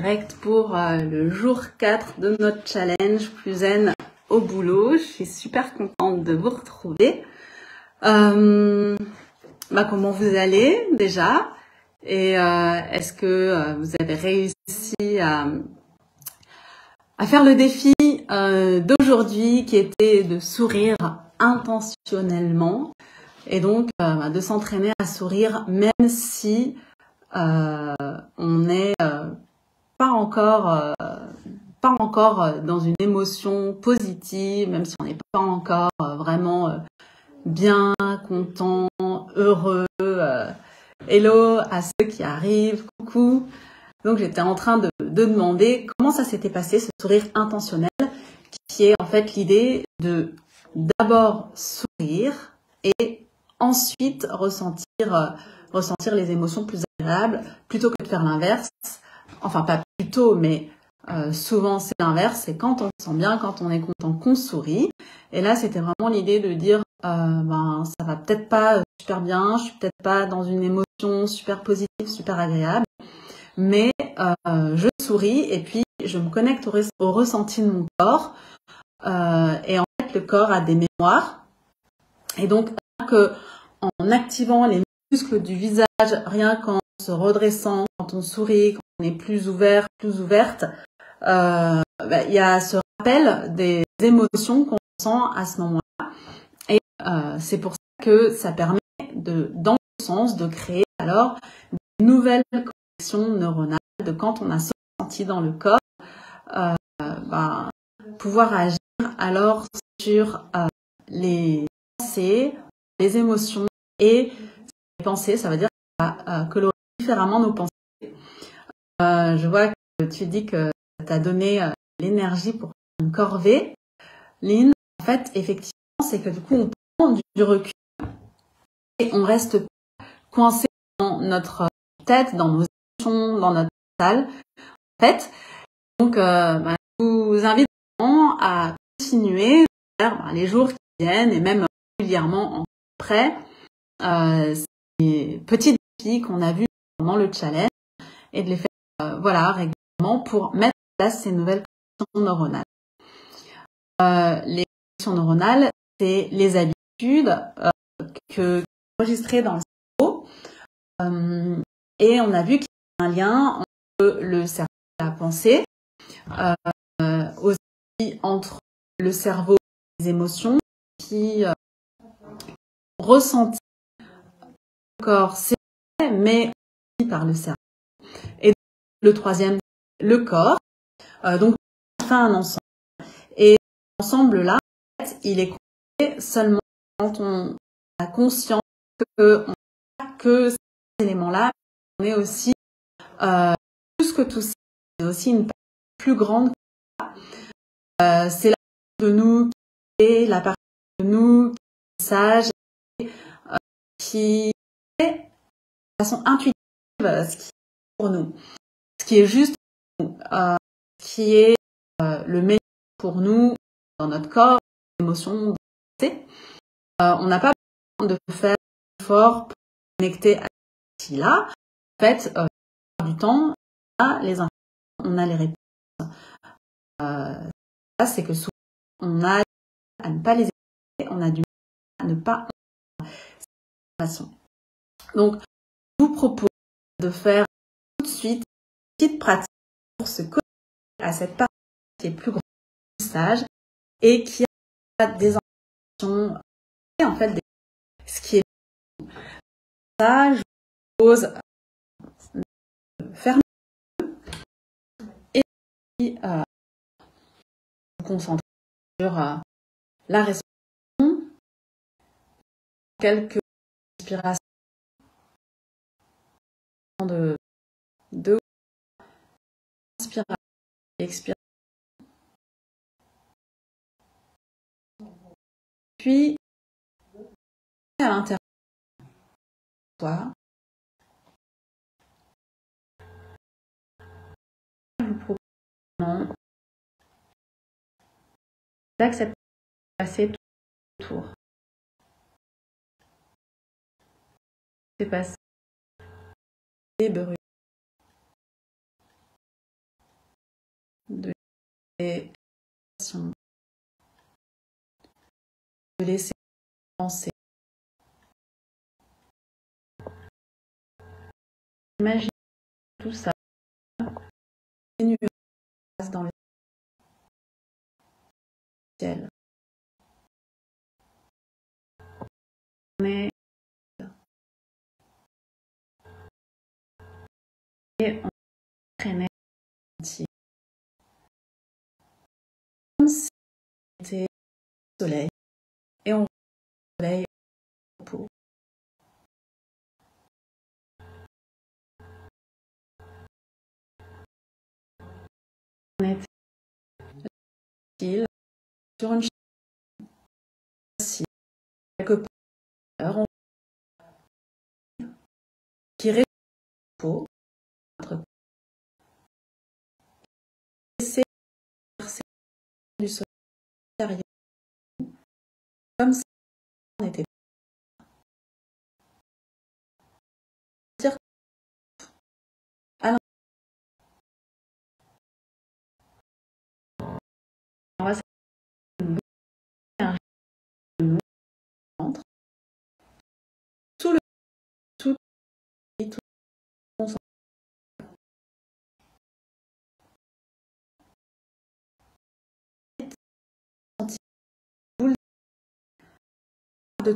direct pour le jour 4 de notre challenge Plus zen au boulot. Je suis super contente de vous retrouver. Comment vous allez déjà? Et est-ce que vous avez réussi à faire le défi d'aujourd'hui qui était de sourire intentionnellement et donc de s'entraîner à sourire même si on n'est pas encore dans une émotion positive, même si on n'est pas encore vraiment bien, content, heureux. Hello à ceux qui arrivent, coucou. Donc j'étais en train de demander comment ça s'était passé, ce sourire intentionnel, qui est en fait l'idée de d'abord sourire et ensuite ressentir les émotions plus agréables, plutôt que de faire l'inverse. Enfin, pas plutôt, mais souvent c'est l'inverse. C'est quand on se sent bien, quand on est content, qu'on sourit. Et là, c'était vraiment l'idée de dire, ça va peut-être pas super bien, je suis peut-être pas dans une émotion super positive, super agréable, mais je souris et puis je me connecte au ressenti de mon corps. Et en fait, le corps a des mémoires. Et donc, en activant les muscles du visage, rien qu'en se redressant, quand on sourit, quand on est plus ouvert, plus ouverte, il y a ce rappel des émotions qu'on sent à ce moment-là. Et c'est pour ça que ça permet dans le sens de créer alors des nouvelles connexions neuronales de quand on a ce ressenti dans le corps, pouvoir agir alors sur les pensées, les émotions et les pensées, ça veut dire qu'on va colorer différemment nos pensées. Je vois que tu dis que ça t'a donné l'énergie pour une corvée. Lynn, en fait, effectivement, c'est que du coup, on prend du recul et on reste coincé dans notre tête, dans nos émotions, dans notre mental. En fait, donc, je vous invite vraiment à continuer faire les jours qui viennent et même régulièrement après ces petits défis qu'on a vus pendant le challenge et de les faire régulièrement pour mettre en place ces nouvelles connexions neuronales. Les connexions neuronales, c'est les habitudes que enregistrées dans le cerveau. Et on a vu qu'il y a un lien entre le cerveau et la pensée, aussi entre le cerveau et les émotions qui ressentent le corps, c'est vrai, mais aussi par le cerveau. Et le troisième, le corps. Donc, on fait un ensemble. Et l'ensemble là, en fait, il est complet seulement quand on a conscience qu'on n'a que ces éléments-là. On est aussi plus que tout ça. C'est aussi une partie plus grande. C'est la partie de nous qui est la partie de nous qui est sage, qui fait de façon intuitive ce qui est pour nous, ce qui est juste pour nous, qui est le meilleur pour nous dans notre corps, émotions, on n'a pas besoin de faire un effort pour connecter à ce là. En fait, du temps, on a les infos, on a les réponses. Ça, c'est que souvent, on a à ne pas les écouter, on a du mal à ne pas cette façon. Donc, je vous propose de faire tout de suite une petite pratique pour se connecter à cette partie qui est plus grande du sage et qui a des informations et en fait ce qui est ça, je vous pose fermer et puis vous concentrer sur la respiration, quelques respirations de inspiration et expiration. Puis à l'intérieur de soi, je vous propose d'accepter de passer tout autour. C'est passer des bruits, de laisser penser. Imaginez tout ça, les nuages dans le ciel. Et on traînait comme si c'était le soleil et on soleil au repos. On était sur une chaise assise quelque part, qui reste au repos, notre laisser verser du soleil derrière nous, comme si on était à l'intérieur. On va une énergie de nous entre tout le tout et tout on sent boule de